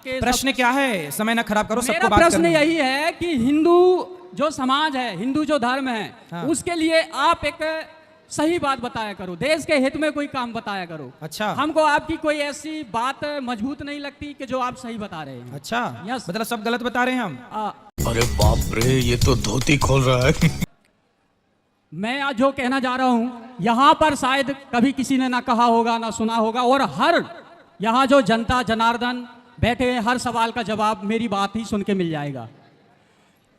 प्रश्न क्या है? समय ना खराब करो, सबको मेरा बात प्रश्न करनी है। यही है कि हिंदू जो समाज है, हिंदू जो धर्म है, हाँ। उसके लिए आप एक सही बात बताया करो, देश के हित में कोई काम बताया करो। अच्छा। हमको आपकी कोई ऐसी बात मजबूत नहीं लगती कि जो आप सही बता रहे हैं। अच्छा, यस। मतलब सब गलत बता रहे हैं हम। अरे बाप रे, ये तो धोती खोल रहा है। मैं आज जो कहना जा रहा हूँ यहाँ पर शायद कभी किसी ने ना कहा होगा ना सुना होगा, और हर यहाँ जो जनता जनार्दन बैठे हैं, हर सवाल का जवाब मेरी बात ही सुन के मिल जाएगा।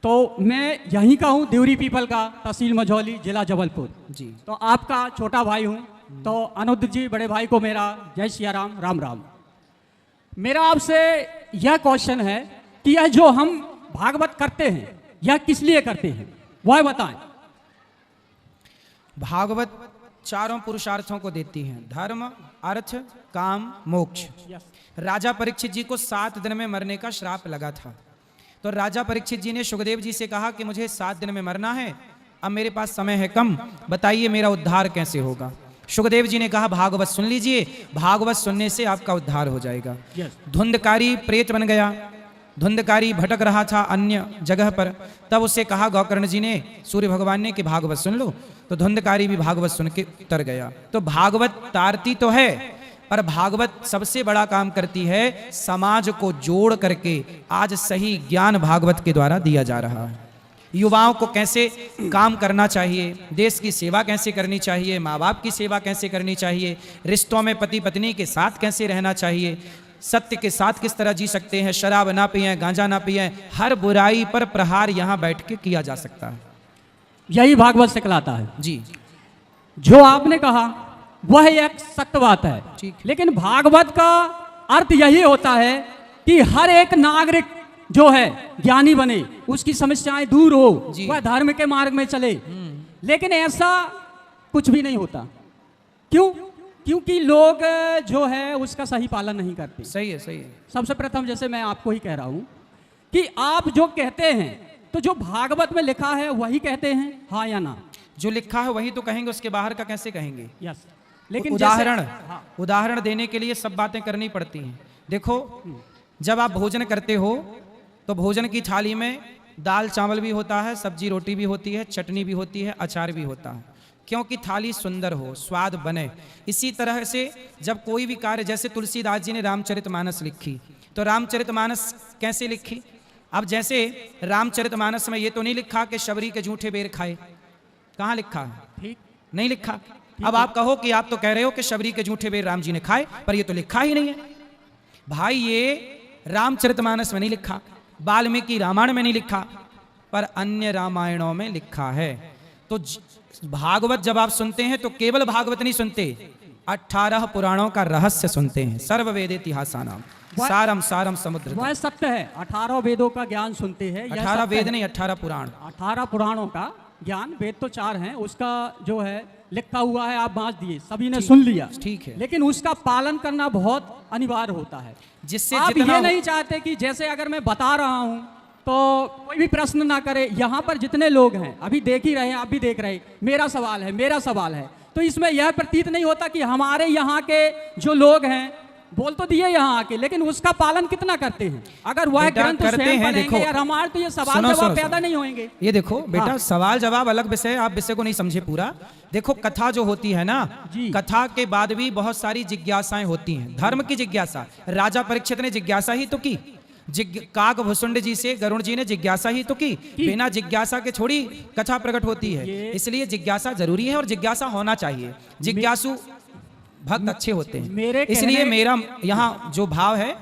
तो मैं यहीं का हूँ, देवरी पीपल का, तहसील मझौली, जिला जबलपुर जी। तो आपका छोटा भाई हूँ। तो अनुद्र जी बड़े भाई को मेरा जय सिया राम, राम राम। मेरा आपसे यह क्वेश्चन है कि यह जो हम भागवत करते हैं यह किस लिए करते हैं, वह बताएं। भागवत चारों पुरुषार्थों को देती है, धर्म, अर्थ, काम, मोक्ष। राजा परीक्षित जी को 7 दिन में मरने का श्राप लगा था। तो राजा परीक्षित जी ने सुखदेव जी से कहा कि मुझे 7 दिन में मरना है, अब मेरे पास समय है कम, बताइए मेरा उद्धार कैसे होगा। सुखदेव जी ने कहा भागवत सुन लीजिए, भागवत सुनने से आपका उद्धार हो जाएगा। धुंधकारी प्रेत बन गया, धुंधकारी भटक रहा था अन्य जगह पर, तब उससे कहा गोकर्ण जी ने, सूर्य भगवान ने, कि भागवत सुन लो। तो धुंधकारी भी भागवत सुन के उतर गया। तो भागवत तारती तो है, पर भागवत सबसे बड़ा काम करती है, समाज को जोड़ करके आज सही ज्ञान भागवत के द्वारा दिया जा रहा है। युवाओं को कैसे काम करना चाहिए, देश की सेवा कैसे करनी चाहिए, माँ बाप की सेवा कैसे करनी चाहिए, रिश्तों में पति पत्नी के साथ कैसे रहना चाहिए, सत्य के साथ किस तरह जी सकते हैं, शराब ना पिएं, गांजा ना पिएं, हर बुराई पर प्रहार यहाँ बैठ के किया जा सकता है। यही भागवत सिखलाता है जी। जो आपने कहा वह एक सत्य बात है, ठीक। लेकिन भागवत का अर्थ यही होता है कि हर एक नागरिक जो है ज्ञानी बने, उसकी समस्याएं दूर हो, वह धर्म के मार्ग में चले। लेकिन ऐसा कुछ भी नहीं होता। क्यों? क्योंकि लोग जो है उसका सही पालन नहीं करते। सही है, सही है। सबसे प्रथम जैसे मैं आपको ही कह रहा हूं कि आप जो कहते हैं तो जो भागवत में लिखा है वही कहते हैं, हाँ या ना? जो लिखा है वही तो कहेंगे, उसके बाहर का कैसे कहेंगे? यस। लेकिन उदाहरण देने के लिए सब बातें करनी पड़ती हैं। देखो, जब आप भोजन करते हो तो भोजन की थाली में दाल चावल भी होता है, सब्जी रोटी भी होती है, चटनी भी होती है, अचार भी होता है, क्योंकि थाली सुंदर हो, स्वाद बने। इसी तरह से जब कोई भी कार्य, जैसे तुलसीदास जी ने रामचरितमानस लिखी, तो रामचरितमानस कैसे लिखी? अब जैसे रामचरितमानस में ये तो नहीं लिखा कि शबरी के जूठे बेर खाए, कहाँ लिखा है? ठीक नहीं लिखा। अब आप कहो कि आप तो कह रहे हो कि शबरी के जूठे बेर राम जी ने खाए, पर ये तो लिखा ही नहीं है। भाई ये रामचरितमानस में नहीं लिखा, वाल्मीकि रामायण में नहीं लिखा, पर अन्य रामायणों में लिखा है। तो भागवत जब आप सुनते हैं तो केवल भागवत नहीं सुनते, 18 पुराणों का रहस्य सुनते हैं। सर्ववेद इतिहासानाम सारम सारम समुद्र। वह सत्य है, 18 वेदों का ज्ञान सुनते हैं। 18 वेद नहीं, 18 पुराण। 18 पुराणों का ज्ञान, वेद तो 4 हैं, उसका जो है लिखा हुआ है, आप बांट दिए, सभी ने सुन लिया, ठीक है। लेकिन उसका पालन करना बहुत अनिवार्य होता है। जिससे आप ये नहीं चाहते कि जैसे अगर मैं बता रहा हूं तो कोई भी प्रश्न ना करे। यहाँ पर जितने लोग हैं अभी देख ही रहे हैं, आप भी देख रहे हैं, मेरा सवाल है, मेरा सवाल है, तो इसमें यह प्रतीत नहीं होता कि हमारे यहाँ के जो लोग हैं बोल तो दिए यहाँ आके, लेकिन उसका पालन कितना करते हैं? अगर वह ग्रंथ करते हैं, देखो यार हमारे तो ये सवाल जवाब पैदा नहीं होंगे। ये देखो बेटा, सवाल जवाब अलग विषय, आप विषय को नहीं समझे पूरा। देखो, कथा जो होती है ना, कथा के बाद भी बहुत सारी जिज्ञासाएं होती हैं, धर्म की जिज्ञासा। राजा परीक्षित ने जिज्ञासा ही तो की, काकभुसुंड जी से गरुण जी ने जिज्ञासा ही तो की। बिना जिज्ञासा के थोड़ी कथा प्रकट होती है, इसलिए जिज्ञासा जरूरी है और जिज्ञासा होना चाहिए। जिज्ञासु भक्त अच्छे होते हैं। इसलिए मेरा यहाँ जो भाव है,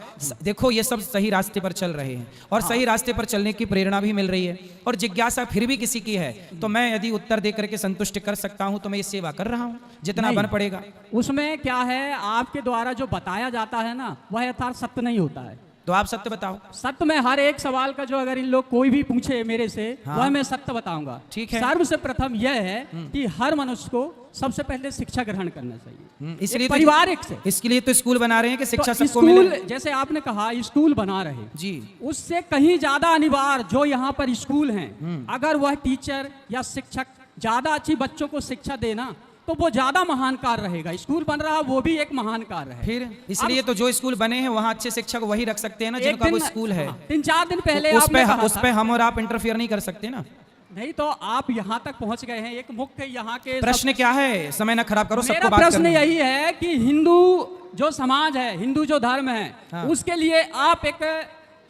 देखो ये सब सही रास्ते पर चल रहे हैं और सही रास्ते पर चलने की प्रेरणा भी मिल रही है, और जिज्ञासा फिर भी किसी की है तो मैं यदि उत्तर देकर के संतुष्ट कर सकता हूँ तो मैं ये सेवा कर रहा हूँ, जितना बन पड़ेगा। उसमें क्या है, आपके द्वारा जो बताया जाता है ना, वह यथार्थ सत्य नहीं होता है। तो आप सत्य बताओ। सत्य में हर एक सवाल का जो अगर इन लोग कोई भी पूछे मेरे से, वह मैं सत्य बताऊंगा। ठीक है। सर्व से प्रथम यह है कि हर मनुष्य को सबसे पहले शिक्षा ग्रहण करना चाहिए, इसलिए पारिवारिक से। इसके लिए तो स्कूल बना रहे हैं कि शिक्षा तो सबको मिले। स्कूल, जैसे आपने कहा स्कूल बना रहे जी, उससे कहीं ज्यादा अनिवार्य जो यहाँ पर स्कूल हैं, अगर वह टीचर या शिक्षक ज्यादा अच्छी बच्चों को शिक्षा देना, तो वो ज्यादा महान कार्य रहेगा। स्कूल बन रहा वो भी एक महान कार्य है। फिर इसलिए तो जो स्कूल बने हैं वहाँ अच्छे शिक्षक वही रख सकते हैं ना, जिनका वो स्कूल है। 3-4 दिन पहले उस पे हम और आप इंटरफियर नहीं कर सकते ना। नहीं तो आप यहाँ तक पहुँच गए हैं। एक मुख्य यहाँ के प्रश्न क्या है, समय ना खराब करो, सबको मेरा बात प्रश्न करना है। यही है कि हिंदू जो समाज है, हिंदू जो धर्म है, हाँ। उसके लिए आप एक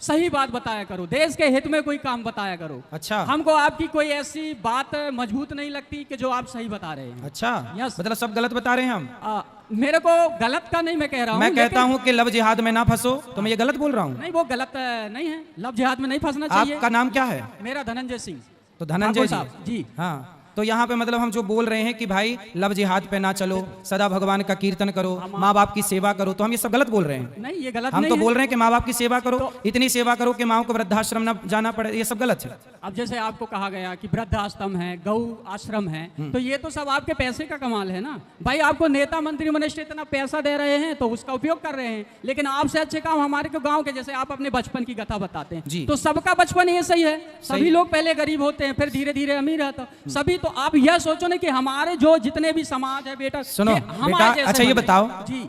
सही बात बताया करो, देश के हित में कोई काम बताया करो। अच्छा। हमको आपकी कोई ऐसी बात मजबूत नहीं लगती कि जो आप सही बता रहे हैं। अच्छा, यस। मतलब सब गलत बता रहे हैं हम। मेरे को गलत का नहीं मैं कह रहा हूँ। मैं कहता हूँ कि लव जिहाद में ना फंसो, तो मैं ये गलत बोल रहा हूँ? नहीं, वो गलत नहीं है, लव जिहाद में नहीं फंसना चाहिए। आपका नाम क्या है? मेरा धनंजय सिंह। तो धनंजय जी हाँ, तो यहाँ पे मतलब हम जो बोल रहे हैं कि भाई लव जिहाद पे ना चलो, सदा भगवान का कीर्तन करो, माँ बाप की सेवा करो, तो हम ये सब गलत बोल रहे हैं? नहीं, ये गलत हम नहीं तो है। बोल रहे हैं कि माँ बाप की सेवा करो, इतनी सेवा करो कि माँ को वृद्धाश्रम ना जाना पड़े, ये सब गलत है। अब जैसे आपको कहा गया कि वृद्धाश्रम है, गौ आश्रम है, तो ये तो सब आपके पैसे का कमाल है ना भाई। आपको नेता मंत्री मिनिस्टर इतना पैसा दे रहे हैं तो उसका उपयोग कर रहे हैं, लेकिन आपसे अच्छे काम हमारे को गांव के, जैसे आप अपने बचपन की कथा बताते हैं, तो सबका बचपन ये सही है। सभी लोग पहले गरीब होते हैं, फिर धीरे धीरे अमीर रहता सभी। तो आप यह सोचो ना कि हमारे जो जितने भी समाज है बेटा, सुनो बेटा, अच्छा ये बताओ जी,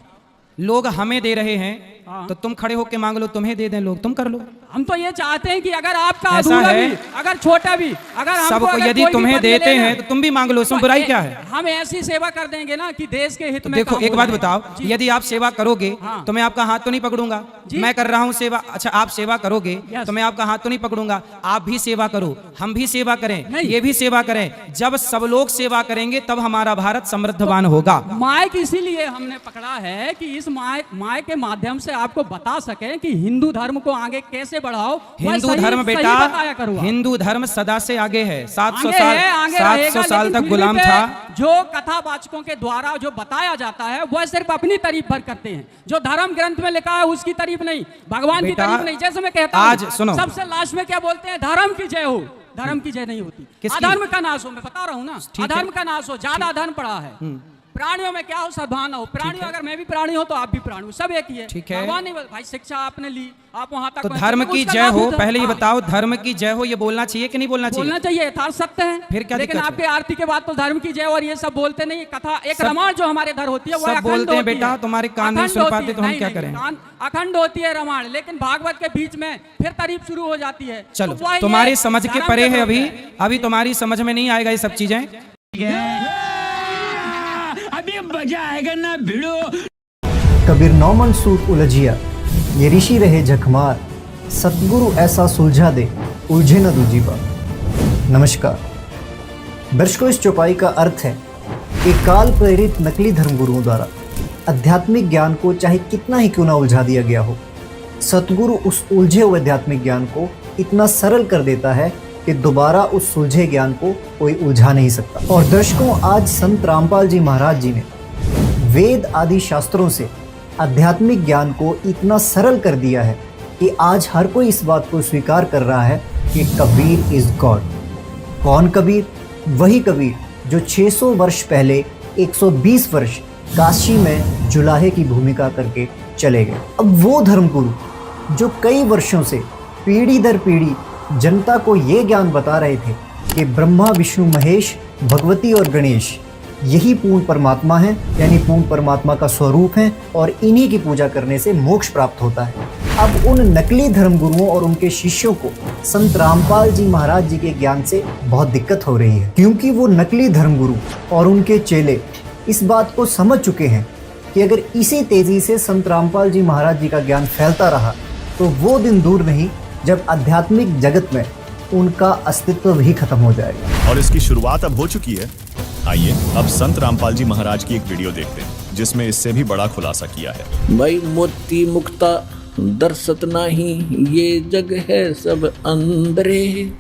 लोग हमें दे रहे हैं हाँ। तो तुम खड़े होके मांग लो, तुम्हें दे दें लोग, तुम कर लो। हम तो ये चाहते हैं कि अगर आपका ऐसा अधूरा है? भी, अगर छोटा भी, अगर हमको सबको अगर यदि कोई भी तुम्हें पद देते मिलेगा, हैं तो तुम भी मांग लो, इसमें बुराई क्या है? हम ऐसी सेवा कर देंगे ना कि देश के हित तो में देखो काम एक हो बात जाए। बताओ, जी। यदि आप सेवा करोगे हाँ। तो मैं आपका हाथ तो नहीं पकड़ूंगा। मैं कर रहा हूँ सेवा, अच्छा आप सेवा करोगे यस। तो मैं आपका हाथ तो नहीं पकड़ूंगा। आप भी सेवा करो, हम भी सेवा करें, नहीं। ये भी सेवा करें। जब सब लोग सेवा करेंगे तब हमारा भारत समृद्धवान होगा। माइक इसीलिए हमने पकड़ा है कि इस माइक के माध्यम से आपको बता सके कि हिंदू धर्म को आगे कैसे बढ़ाओ। हिंदू धर्म बेटा, हिंदू धर्म सदा से आगे है। 700 साल तक गुलाम था। जो कथावाचकों के द्वारा जो बताया जाता है वह सिर्फ अपनी तारीफ भर करते हैं, जो धर्म ग्रंथ में लिखा है उसकी तारीफ नहीं, भगवान की तारीफ नहीं। जैसे मैं कहता आज सुनो, सबसे लास्ट में क्या बोलते हैं, धर्म की जय हो। धर्म की जय नहीं होती, अधर्म का नाश हो। मैं बता रहा हूँ ना, अधर्म का नाश हो। ज्यादा अधर्म पड़ा है। प्राणियों में क्या हो, सद्भावना हो। प्राणियों, अगर मैं भी प्राणी हूं तो आप भी प्राणी हो, सब एक ही है। ठीक है भगवान नहीं भाई, शिक्षा आपने ली, आप वहां तक तो धर्म की जय हो। पहले ये बताओ, धर्म की जय हो ये बोलना चाहिए कि नहीं बोलना चाहिए? बोलना चाहिए, यथार्थ सत्य है। फिर क्या लेकिन दिक्कत है? आपके आरती के बाद तो धर्म की जय और ये सब बोलते नहीं। कथा एक रामायण जो हमारे इधर होती है वो सब बोलते हैं बेटा, तुम्हारे कान नहीं सुन पाते तो हम क्या करें? अखंड होती है रामायण, लेकिन भागवत के बीच में फिर तारीफ शुरू हो जाती है। चलो तुम्हारी समझ के परे है, अभी तुम्हारी समझ में नहीं आएगा ये सब चीजें। अभी मजा आएगा ना भिड़ो। कबीर नौमन सूत उलझिया, ये ऋषि रहे झकमार, सतगुरु ऐसा सुलझा दे, उलझे न दूजी बार। नमस्कार दर्शकों, इस चौपाई का अर्थ है कि काल प्रेरित नकली धर्मगुरुओं द्वारा आध्यात्मिक ज्ञान को चाहे कितना ही क्यों ना उलझा दिया गया हो, सतगुरु उस उलझे हुए आध्यात्मिक ज्ञान को इतना सरल कर देता है कि दोबारा उस सुलझे ज्ञान को कोई उलझा नहीं सकता। और दर्शकों, आज संत रामपाल जी महाराज जी ने वेद आदि शास्त्रों से आध्यात्मिक ज्ञान को इतना सरल कर दिया है कि आज हर कोई इस बात को स्वीकार कर रहा है कि कबीर इज गॉड। कौन कबीर? वही कबीर जो 600 वर्ष पहले 120 वर्ष काशी में जुलाहे की भूमिका करके चले गए। अब वो धर्मगुरु जो कई वर्षों से पीढ़ी दर पीढ़ी जनता को ये ज्ञान बता रहे थे कि ब्रह्मा विष्णु महेश भगवती और गणेश यही पूर्ण परमात्मा है, यानी पूर्ण परमात्मा का स्वरूप है, और इन्हीं की पूजा करने से मोक्ष प्राप्त होता है। अब उन नकली धर्मगुरुओं और उनके शिष्यों को संत रामपाल जी महाराज जी के ज्ञान से बहुत दिक्कत हो रही है, क्योंकि वो नकली धर्मगुरु और उनके चेले इस बात को समझ चुके हैं कि अगर इसी तेजी से संत रामपाल जी महाराज जी का ज्ञान फैलता रहा तो वो दिन दूर नहीं जब आध्यात्मिक जगत में उनका अस्तित्व भी खत्म हो जाएगा। और इसकी शुरुआत अब हो चुकी है। आइए अब संत रामपाल जी महाराज की एक वीडियो देखते हैं जिसमें इससे भी बड़ा खुलासा किया है। भाई मोती मुक्ता दर्शत नाही, ये जग है सब अंदरे,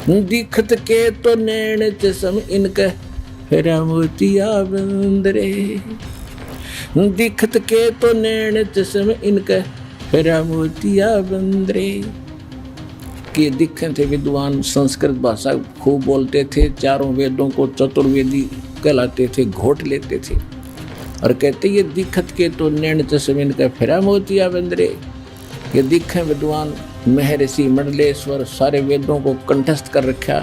दिखत के तो नैन चसम इनका फेरा मोतिया बंदरे, दिखत के तो नैन चसम इनका फेरा मोतिया बंदरे। के दिखे थे विद्वान, संस्कृत भाषा खूब बोलते थे, चारों वेदों को चतुर्वेदी कहलाते थे, घोट लेते थे, और कहते ये दिखत के तो नैन चश्मिन का फेरा मोतिया बंदरे। ये दिखे विद्वान महर्षि मंडलेश्वर सारे वेदों को कंठस्थ कर रखा,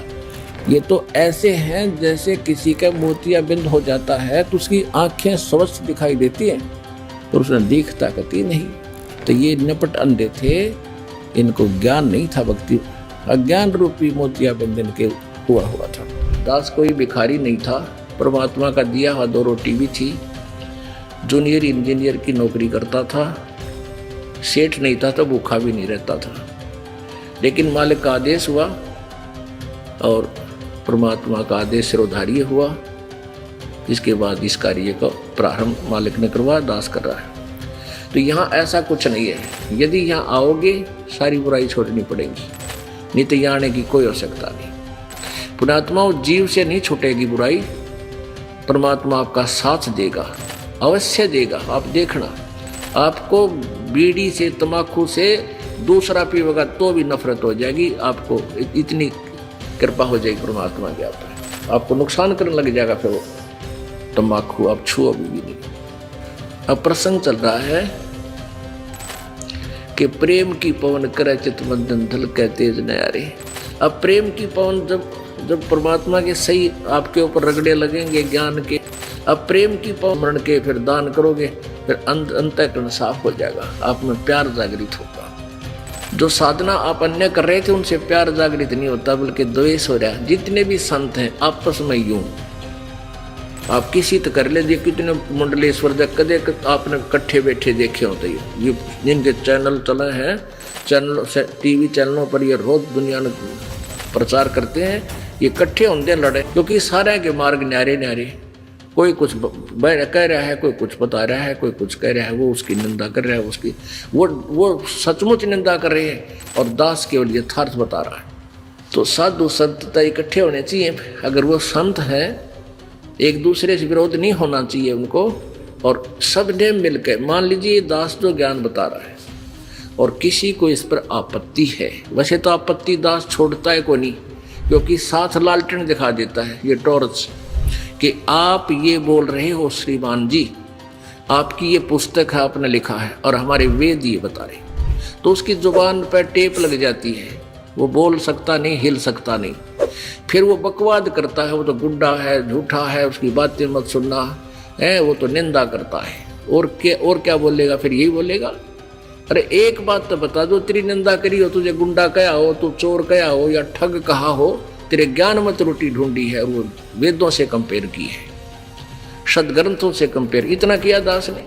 ये तो ऐसे हैं जैसे किसी का मोतियाबिंद हो जाता है तो उसकी आंखें स्वच्छ दिखाई देती हैं और उसने दिखता कती नहीं। तो ये निपट अंधे थे, इनको ज्ञान नहीं था भक्ति, अज्ञान रूपी मोतियाबिंद इनके हुआ था। दास कोई भिखारी नहीं था, परमात्मा का दिया हुआ 2 रोटी भी थी। जूनियर इंजीनियर की नौकरी करता था, सेठ नहीं था तो भूखा भी नहीं रहता था। लेकिन मालिक का आदेश हुआ और परमात्मा का आदेश सिरोधार्य हुआ। इसके बाद इस कार्य का प्रारंभ मालिक ने करवाया, दास कर रहा है। तो यहाँ ऐसा कुछ नहीं है। यदि यहाँ आओगे सारी बुराई छोड़नी पड़ेगी, नहीं तो यहाँ आने की कोई आवश्यकता नहीं। पुण्यात्मा जीव से नहीं छूटेगी बुराई, परमात्मा आपका साथ देगा, अवश्य देगा। आप देखना, आपको बीड़ी से तंबाकू से दूसरा पीवेगा तो भी नफरत हो जाएगी, आपको इतनी कृपा हो जाएगी परमात्मा की। आपको नुकसान करने लग जाएगा फिर वो तंबाकू, आप छुओ भी नहीं। अब प्रसंग चल रहा है कि प्रेम की पवन करे चितमंदन धल के तेज नयारे। अब प्रेम की पवन जब परमात्मा के सही आपके ऊपर रगड़े लगेंगे ज्ञान के, अब प्रेम की पवन के फिर दान करोगे, फिर अंतःकरण साफ हो जाएगा, आप में प्यार जागृत होगा। जो साधना आप अन्य कर रहे थे उनसे प्यार जागृत नहीं होता, बल्कि द्वेष हो रहा है। जितने भी संत हैं आपस में यूं, आप किसी तो कर ले, कितने मंडलेश्वर कदे आपने इकट्ठे बैठे देखे होते। ये जिनके चैनल चले हैं, चैनल टीवी चैनलों पर ये रोज दुनिया ने प्रचार करते हैं, ये इकट्ठे होंगे लड़े, क्योंकि सारे के मार्ग न्यारे न्यारे। कोई कुछ कह रहा है, कोई कुछ बता रहा है, कोई कुछ कह रहा है, वो उसकी निंदा कर रहा है, उसकी वो सचमुच निंदा कर रहे हैं और दास केवल यथार्थ बता रहा है। तो साधु संतता इकट्ठे होने चाहिए। अगर वो संत है, एक दूसरे से विरोध नहीं होना चाहिए उनको, और सब ने मिलकर, मान लीजिए दास जो ज्ञान बता रहा है और किसी को इस पर आपत्ति है, वैसे तो आपत्ति दास छोड़ता है को नहीं, क्योंकि साथ लालटेन दिखा देता है ये टॉर्च कि आप ये बोल रहे हो श्रीमान जी, आपकी ये पुस्तक है, आपने लिखा है और हमारे वेद ये बता रहे, तो उसकी जुबान पर टेप लग जाती है, वो बोल सकता नहीं, हिल सकता नहीं। फिर वो बकवाद करता है, वो तो गुड्डा है, झूठा है, उसकी बातें मत सुनना है, वो तो निंदा करता है। और क्या बोलेगा? फिर यही बोलेगा, अरे एक बात तो बता दो, तेरी निंदा करी हो, तुझे गुंडा कहा हो, तू चोर कहा हो या ठग कहा हो, तेरे ज्ञान मत रोटी ढूंढी है, वो वेदों से कंपेयर की है, सदग्रंथों से कंपेयर, इतना किया दास ने।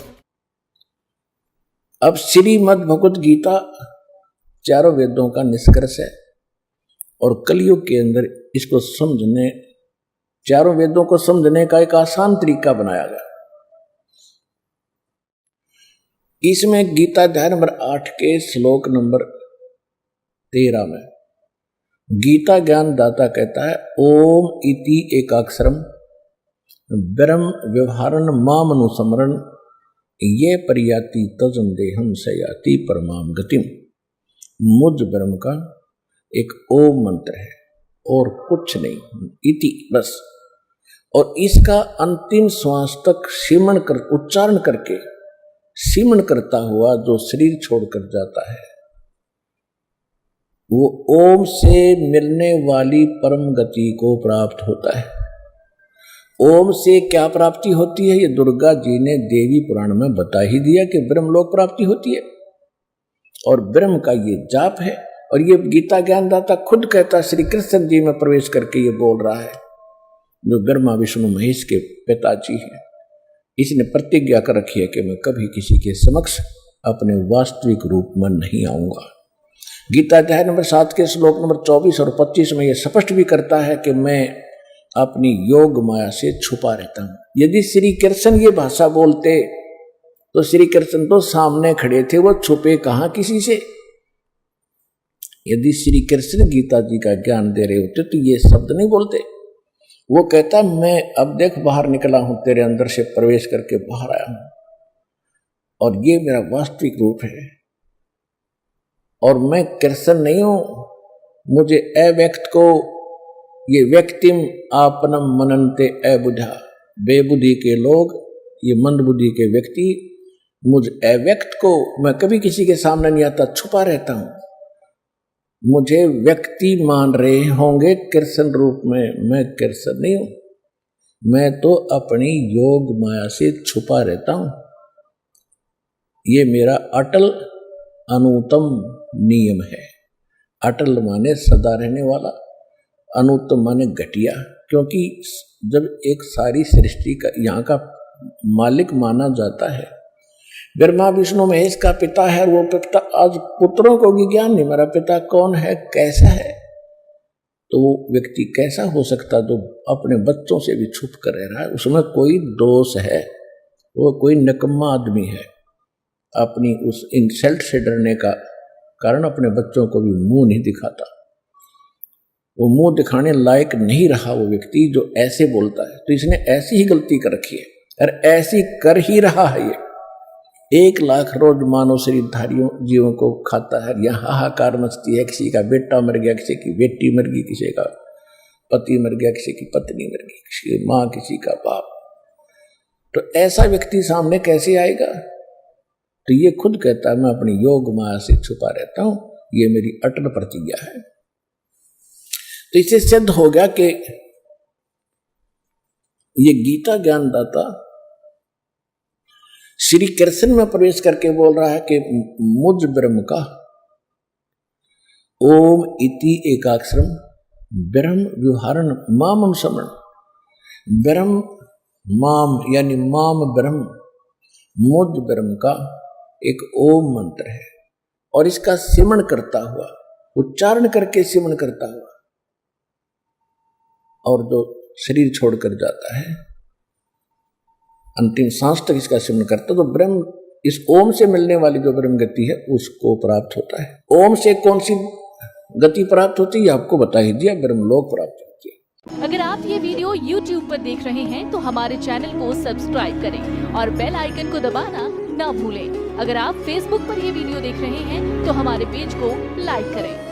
अब श्रीमद् भगवत गीता चारों वेदों का निष्कर्ष है और कलयुग के अंदर इसको समझने, चारों वेदों को समझने का एक आसान तरीका बनाया गया। इसमें गीता अध्याय नंबर 8 के श्लोक नंबर 13 में गीता ज्ञान दाता कहता है, ओम इति एकाक्षरम ब्रह्म व्यवहारन मामनुसमरण ये परियाति तजन देहम सयाति परमाम गतिम। मुझ ब्रह्म का एक ओम मंत्र है और कुछ नहीं, इति बस, और इसका अंतिम श्वास तक सिमरण कर, उच्चारण करके सिमरण करता हुआ जो शरीर छोड़कर जाता है, वो ओम से मिलने वाली परम गति को प्राप्त होता है। ओम से क्या प्राप्ति होती है? ये दुर्गा जी ने देवी पुराण में बता ही दिया कि ब्रह्मलोक प्राप्ति होती है और ब्रह्म का ये जाप है। और ये गीता ज्ञानदाता खुद कहता, श्री कृष्ण जी में प्रवेश करके ये बोल रहा है, जो ब्रह्मा विष्णु महेश के पिताजी हैं। इसने प्रतिज्ञा कर रखी है कि मैं कभी किसी के समक्ष अपने वास्तविक रूप में नहीं आऊंगा। गीता अध्याय नंबर 7 के श्लोक नंबर 24 और 25 में यह स्पष्ट भी करता है कि मैं अपनी योग माया से छुपा रहता हूं। यदि श्री कृष्ण ये भाषा बोलते तो श्री कृष्ण तो सामने खड़े थे, वो छुपे कहां किसी से। यदि श्री कृष्ण गीता जी का ज्ञान दे रहे होते तो ये शब्द नहीं बोलते। वो कहता, मैं अब देख बाहर निकला हूं, तेरे अंदर से प्रवेश करके बाहर आया हूं और ये मेरा वास्तविक रूप है और मैं कृष्ण नहीं हूं। मुझे अव्यक्त को ये व्यक्तिम आपनम मननते अबुझा, बेबुद्धि के लोग, ये मंदबुद्धि के व्यक्ति, मुझ अव्यक्त को मैं कभी किसी के सामने नहीं आता, छुपा रहता हूं। मुझे व्यक्ति मान रहे होंगे कृष्ण रूप में, मैं कृष्ण नहीं हूं, मैं तो अपनी योग माया से छुपा रहता हूं। ये मेरा अटल अनुत्तम नियम है। अटल माने सदा रहने वाला, अनुत्तम माने घटिया। क्योंकि जब एक सारी सृष्टि का यहाँ का मालिक माना जाता है, ब्रह्मा विष्णु महेश का पिता है, वो पिता आज पुत्रों को भी ज्ञान नहीं मेरा पिता कौन है कैसा है, तो वो व्यक्ति कैसा हो सकता जो अपने बच्चों से भी छुप कर रह रहा है? उसमें कोई दोष है, वो कोई निकम्मा आदमी है। अपनी उस इंसल्ट से डरने का कारण अपने बच्चों को भी मुंह नहीं दिखाता। वो मुंह दिखाने लायक नहीं रहा वो व्यक्ति जो ऐसे बोलता है। तो इसने ऐसी ही गलती कर रखी है और ऐसी कर ही रहा है। ये 1 लाख रोज मानव शरीरधारियों जीवों को खाता है। यहाँ हाहाकार मचती है, किसी का बेटा मर गया, किसी की बेटी मर गई, किसी का पति मर गया, किसी की पत्नी मर गई, किसी की माँ, किसी का बाप। तो ऐसा व्यक्ति सामने कैसे आएगा? तो ये खुद कहता है मैं अपनी योग माया से छुपा रहता हूं, ये मेरी अटल प्रतिज्ञा है। तो इससे सिद्ध हो गया कि ये गीता ज्ञानदाता श्री कृष्ण में प्रवेश करके बोल रहा है कि मुझ ब्रह्म का ओम इति एकाक्षरम ब्रह्म व्यवहारण माम अनुसमण। ब्रह्म माम यानी माम ब्रह्म, मुझ ब्रह्म का एक ओम मंत्र है और इसका सिमरण करता हुआ, उच्चारण करके सिमरण करता हुआ, और जो शरीर छोड़कर जाता है अंतिम सांस तक इसका सिमरण करता, तो ब्रह्म इस ओम से मिलने वाली जो ब्रह्म गति है उसको प्राप्त होता है। ओम से कौन सी गति प्राप्त होती है आपको बता ही दिया, ब्रह्मलोक प्राप्त होती है। अगर आप ये वीडियो YouTube पर देख रहे हैं तो हमारे चैनल को सब्सक्राइब करें और बेल आइकन को दबाना ना भूलें। अगर आप Facebook पर ये वीडियो देख रहे हैं तो हमारे पेज को लाइक करें।